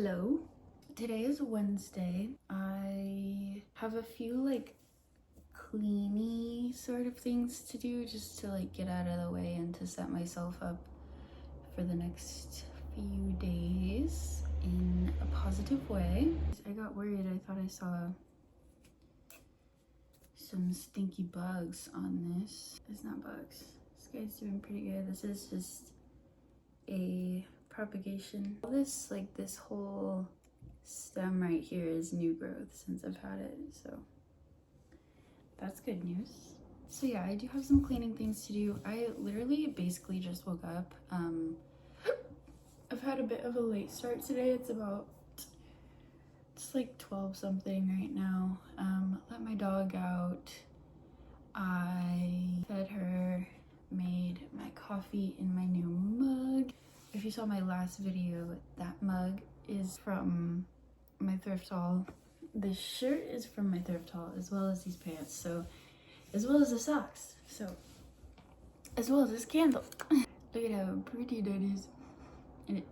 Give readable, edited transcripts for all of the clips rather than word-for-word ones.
Hello. Today is Wednesday. I have a few like cleany sort of things to do just to like get out of the way and to set myself up for the next few days in a positive way. I got worried. I thought I saw some stinky bugs on this. It's not bugs. This guy's doing pretty good. This is just a propagation. This whole stem right here is new growth since I've had it, so that's good news. So yeah, I do have some cleaning things to do. I literally basically just woke up. I've had a bit of a late start today. It's like 12 something right now. Let my dog out. I fed her, made my coffee in my new mug. If you saw my last video, that mug is from my thrift haul. This shirt is from my thrift haul, as well as these pants, so as well as the socks, so as well as this candle. Look at how pretty that is. And it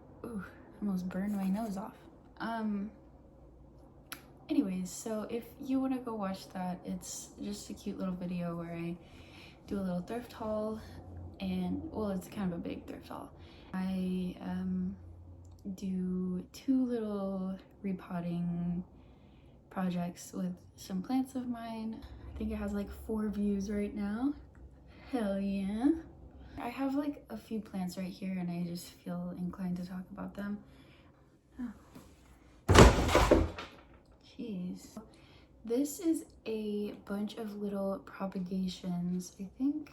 almost burned my nose off. Anyways, so if you want to go watch that, it's just a cute little video where I do a little thrift haul, and well, it's kind of a big thrift haul. I do 2 little repotting projects with some plants of mine. I think it has like 4 views right now. Hell yeah. I have like a few plants right here and I just feel inclined to talk about them. Oh. Jeez. This is a bunch of little propagations. I think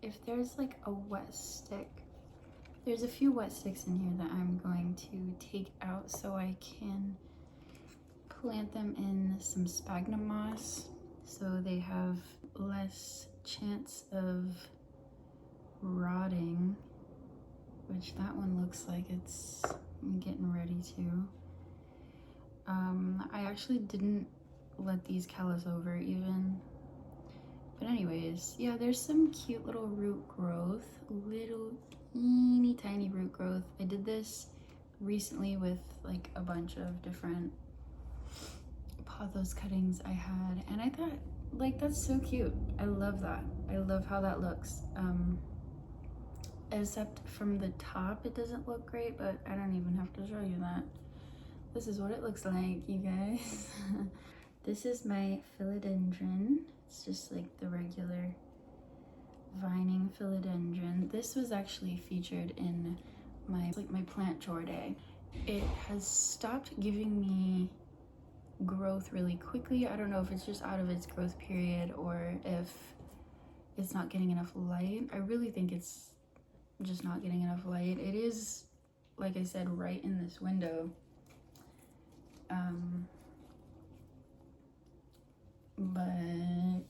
if there's like a wet stick, there's a few wet sticks in here that I'm going to take out so I can plant them in some sphagnum moss so they have less chance of rotting, which that one looks like it's getting ready to. I actually didn't let these callus over even. But anyways, yeah, there's some cute little root growth, little teeny tiny root growth. I did this recently with like a bunch of different pothos cuttings I had, and I thought like that's so cute. I love that. I love how that looks. Except from the top it doesn't look great, but I don't even have to show you that. This is what it looks like, you guys. This is my philodendron. It's just like the regular vining philodendron. This was actually featured in my plant chore day. It has stopped giving me growth really quickly. I don't know if it's just out of its growth period or if it's not getting enough light. I really think it's just not getting enough light. It is, like I said, right in this window. But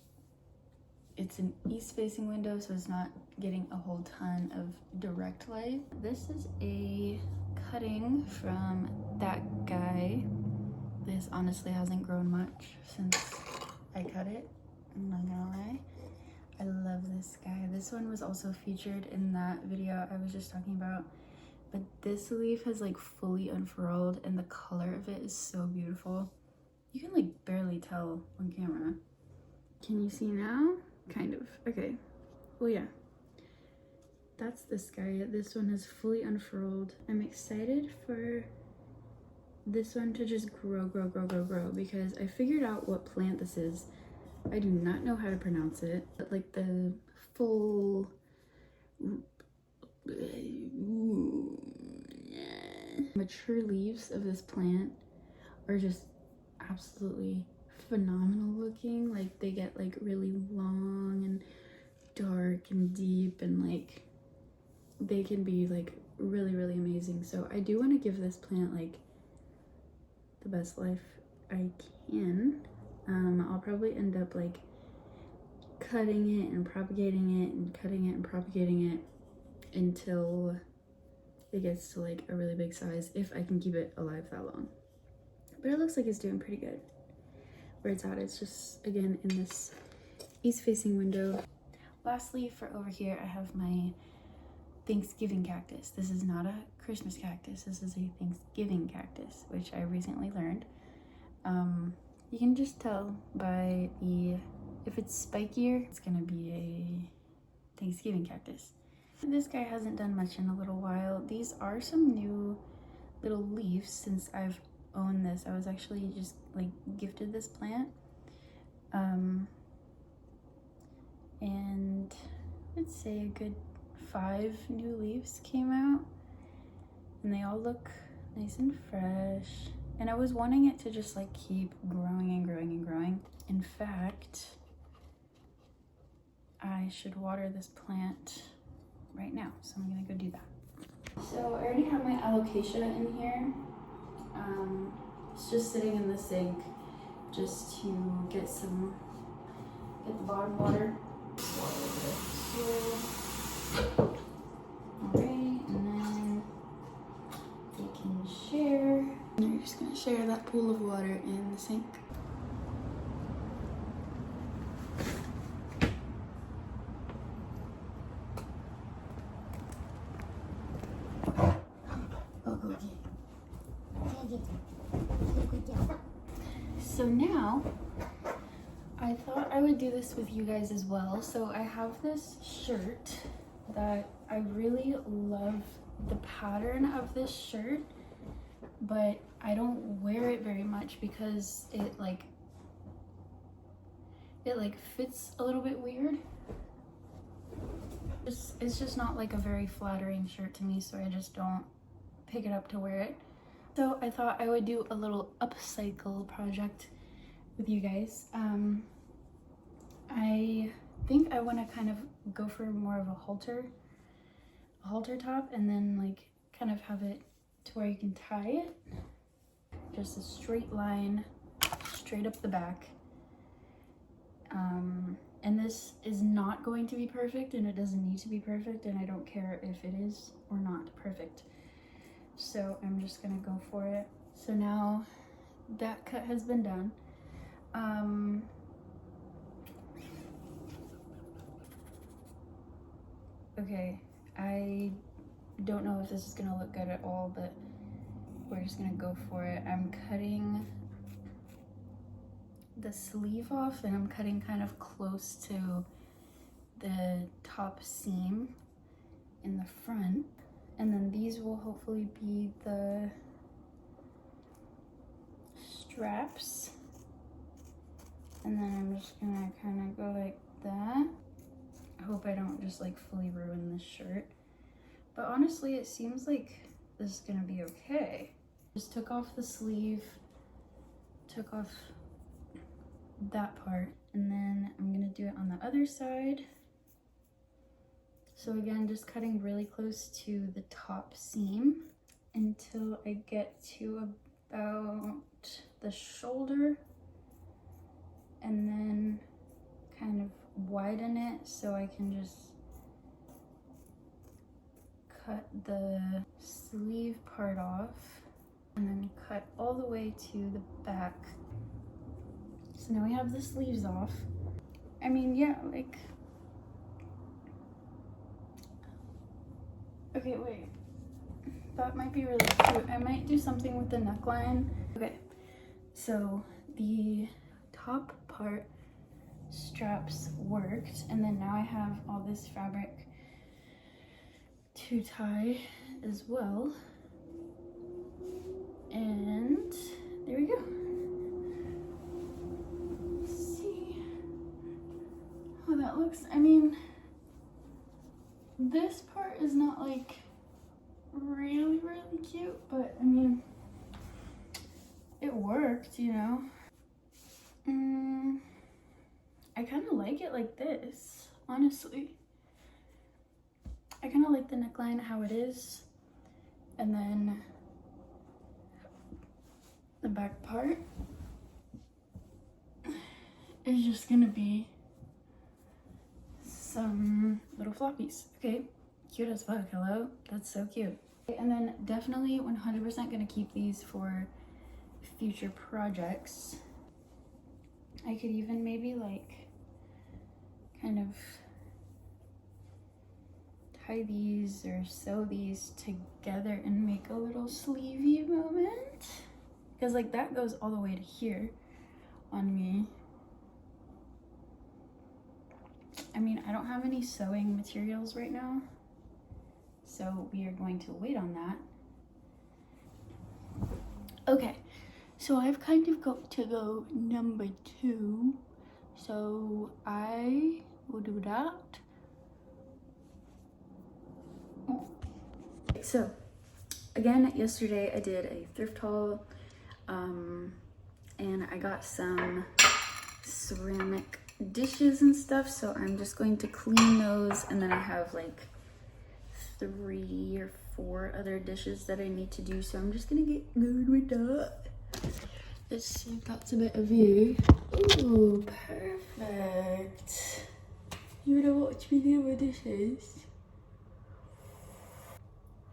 it's an east-facing window, so it's not getting a whole ton of direct light. This is a cutting from that guy. This honestly hasn't grown much since I cut it, I'm not gonna lie. I love this guy. This one was also featured in that video I was just talking about, but this leaf has like fully unfurled and the color of it is so beautiful. You can like barely tell on camera. Can you see now? Kind of. Okay. Well, yeah. That's this guy. This one is fully unfurled. I'm excited for this one to just grow because I figured out what plant this is. I do not know how to pronounce it, but like the full mature leaves of this plant are just absolutely phenomenal looking. Like they get like really long and dark and deep, and like they can be like really amazing. So I do want to give this plant like the best life I can. I'll probably end up like cutting it and propagating it and cutting it and propagating it until it gets to like a really big size, if I can keep it alive that long. But it looks like it's doing pretty good. Where it's at, it's just again in this east facing window. Lastly, for over here, I have my Thanksgiving cactus. This is not a Christmas cactus. This is a Thanksgiving cactus, which I recently learned. You can just tell by if it's spikier, it's gonna be a Thanksgiving cactus. This guy hasn't done much in a little while. These are some new little leaves since I've owned this. I was actually just like gifted this plant. And let's say a good 5 new leaves came out, and they all look nice and fresh. And I was wanting it to just like keep growing and growing and growing. In fact, I should water this plant right now, so I'm gonna go do that. So I already have my alocasia in here. It's just sitting in the sink just to get the bottom water. Alright, and then we can share. And we're just gonna share that pool of water in the sink. So now, I thought I would do this with you guys as well. So I have this shirt that I really love the pattern of this shirt, but I don't wear it very much because it fits a little bit weird. It's just not like a very flattering shirt to me, so I just don't pick it up to wear it. So I thought I would do a little upcycle project with you guys. I think I want to kind of go for more of a halter top, and then like kind of have it to where you can tie it. Just a straight line, straight up the back. And this is not going to be perfect, and it doesn't need to be perfect, and I don't care if it is or not perfect. So I'm just gonna go for it. So now that cut has been done. Okay, I don't know if this is gonna look good at all, but we're just gonna go for it. I'm cutting the sleeve off, and I'm cutting kind of close to the top seam in the front. And then these will hopefully be the straps. And then I'm just gonna kind of go like that. I hope I don't just like fully ruin this shirt. But honestly, it seems like this is gonna be okay. Just took off the sleeve, took off that part, and then I'm gonna do it on the other side. So again, just cutting really close to the top seam until I get to about the shoulder, and then kind of widen it so I can just cut the sleeve part off, and then cut all the way to the back. So now we have the sleeves off. I mean, yeah, like, okay, wait, that might be really cute. I might do something with the neckline. Okay, so the top part straps worked, and then now I have all this fabric to tie as well. And there we go. Let's see how that looks. I mean, this part is not like really cute, but I mean, it worked, you know. I kind of like it like this, honestly. I kind of like the neckline how it is, and then the back part is just gonna be some little floppies. Okay, cute as fuck. Hello, that's so cute. And then definitely 100% gonna keep these for future projects. I could even maybe like kind of tie these or sew these together and make a little sleevey moment. Because like that goes all the way to here on me. I mean, I don't have any sewing materials right now, so we are going to wait on that. Okay, so I've kind of got to go number 2, so I will do that. So again, yesterday I did a thrift haul, and I got some ceramic dishes and stuff, so I'm just going to clean those, and then I have like 3 or 4 other dishes that I need to do, so I'm just gonna get good with that. Let's see if that's a bit of view. Ooh, perfect. You wanna watch me do my dishes?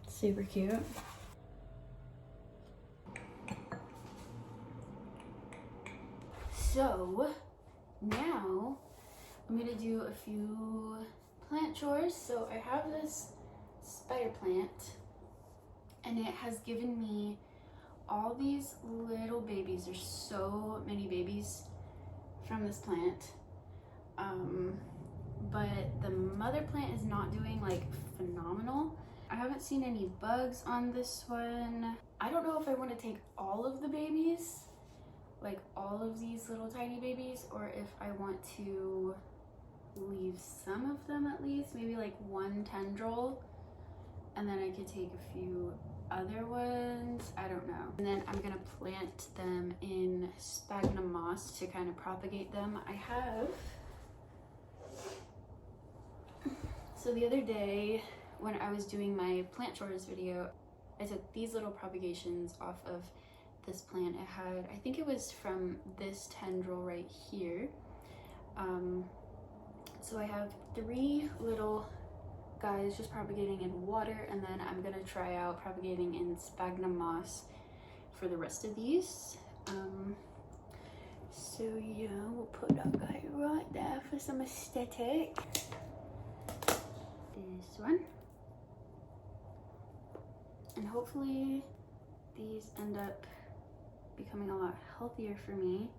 Super cute. So now I'm gonna do a few plant chores. So I have this spider plant, and it has given me all these little babies. There's so many babies from this plant, but the mother plant is not doing like phenomenal. I haven't seen any bugs on this one. I don't know if I want to take all of the babies, like all of these little tiny babies, or if I want to leave some of them at least, maybe like 1 tendril, and then I could take a few other ones. I don't know. And then I'm gonna plant them in sphagnum moss to kind of propagate them. So the other day when I was doing my plant chores video, I took these little propagations off of this plant. It had, I think it was from this tendril right here. So I have 3 little guys just propagating in water, and then I'm gonna try out propagating in sphagnum moss for the rest of these. So yeah, we'll put that guy right there for some aesthetic. This one. And hopefully these end up becoming a lot healthier for me.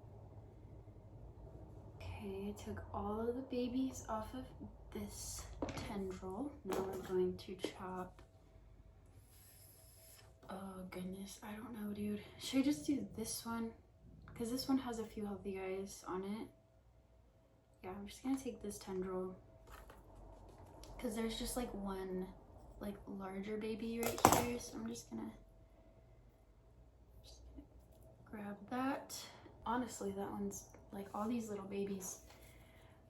Okay, I took all of the babies off of this tendril. Now we're going to chop. Oh goodness, I don't know, dude. Should I just do this one? Because this one has a few healthy guys on it. Yeah, I'm just gonna take this tendril, because there's just like one like larger baby right here, so I'm just gonna grab that. Honestly, that one's like, all these little babies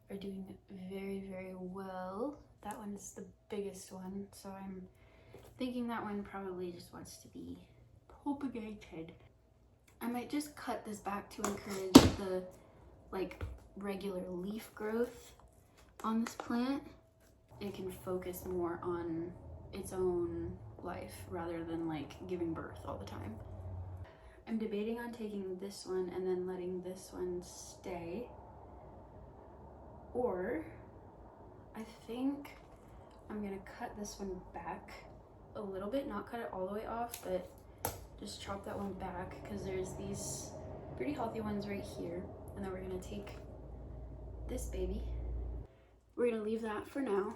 are doing very, very well. That one's the biggest one, so I'm thinking that one probably just wants to be propagated. I might just cut this back to encourage the like regular leaf growth on this plant. It can focus more on its own life rather than like giving birth all the time. I'm debating on taking this one and then letting this one stay, or I think I'm gonna cut this one back a little bit, not cut it all the way off, but just chop that one back, because there's these pretty healthy ones right here, and then we're gonna take this baby. We're gonna leave that for now,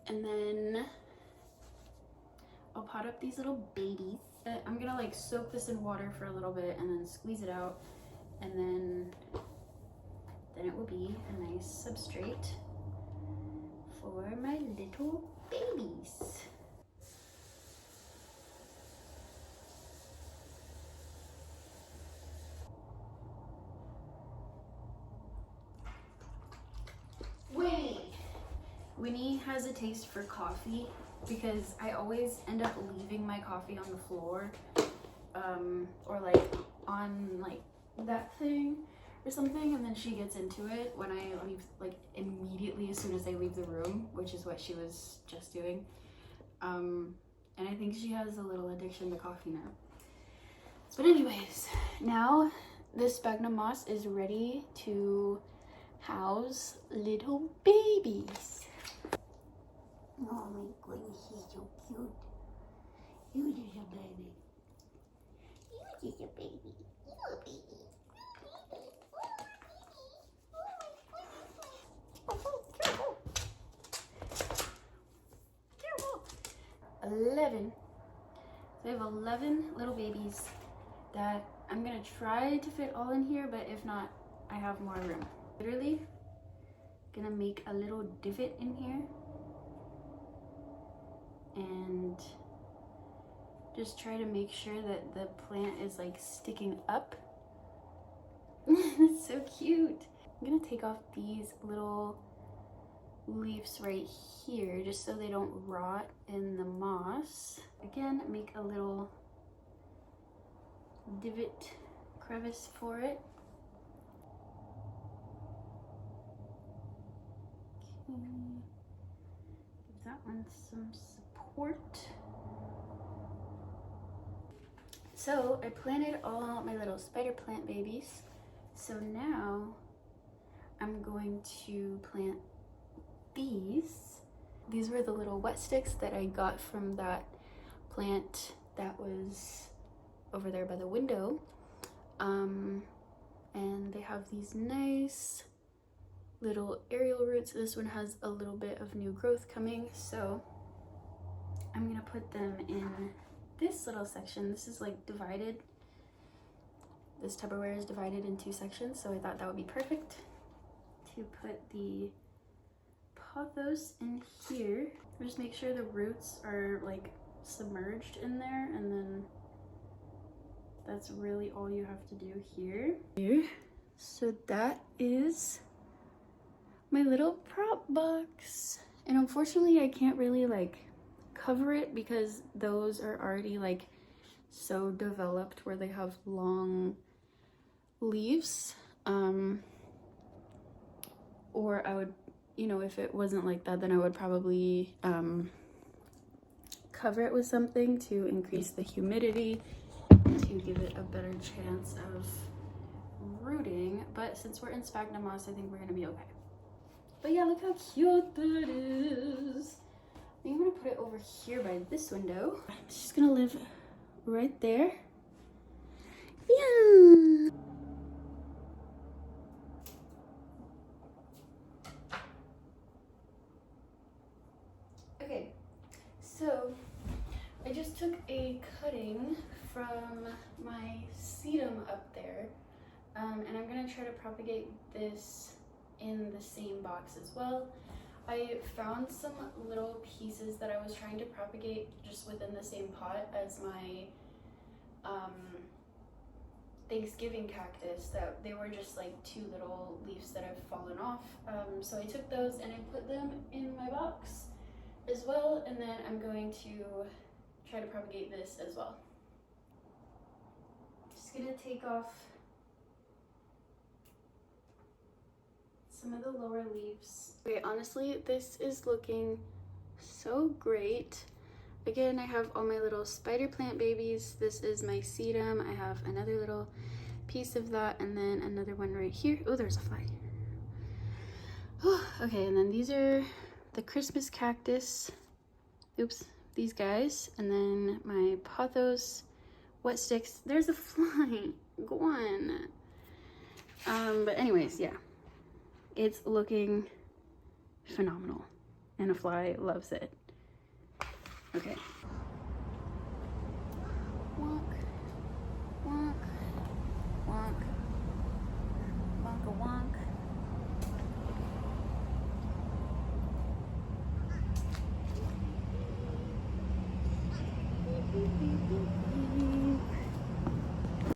and then I'll pot up these little babies. I'm gonna like soak this in water for a little bit and then squeeze it out, and then it will be a nice substrate for my little babies. Wait! Winnie has a taste for coffee, because I always end up leaving my coffee on the floor, or like on like that thing or something, and then she gets into it when I leave, like immediately as soon as I leave the room, which is what she was just doing. And I think she has a little addiction to coffee now. But anyways, now this sphagnum moss is ready to house little babies. Oh. Oh my goodness, he's so cute. You just a baby. You just a baby. You a baby. 11. So I have 11 little babies that I'm gonna try to fit all in here, but if not, I have more room. Literally gonna make a little divot in here and just try to make sure that the plant is like sticking up. It's so cute. I'm gonna take off these little leaves right here just so they don't rot in the moss. Again, make a little divot crevice for it. Okay. Give that one some support. So I planted all my little spider plant babies. So now I'm going to plant these. These were the little wet sticks that I got from that plant that was over there by the window. And they have these nice little aerial roots. This one has a little bit of new growth coming, so I'm gonna put them in this little section. This is like divided. This Tupperware is divided in 2 sections, so I thought that would be perfect to put the pothos in here. Just make sure the roots are like submerged in there, and then that's really all you have to do here. So that is my little prop box, and unfortunately I can't really like cover it because those are already like so developed where they have long leaves, or I would, you know, if it wasn't like that, then I would probably cover it with something to increase the humidity to give it a better chance of rooting. But since we're in sphagnum moss, I think we're gonna be okay. But yeah, look how cute that is. I think I'm gonna put it over here by this window. She's gonna live right there. Yeah. Okay, so I just took a cutting from my sedum up there, and I'm gonna try to propagate this in the same box as well. I found some little pieces that I was trying to propagate just within the same pot as my Thanksgiving cactus, that they were just like 2 little leaves that have fallen off. So I took those and I put them in my box as well, and then I'm going to try to propagate this as well. Just gonna take off some of the lower leaves. Okay, honestly, this is looking so great. Again, I have all my little spider plant babies. This is my sedum. I have another little piece of that, and then another one right here. Oh, there's a fly. Oh, okay, and then these are the Christmas cactus. Oops, these guys. And then my pothos wet sticks. There's a fly. Go on. But anyways, yeah. It's looking phenomenal, and a fly loves it. Okay,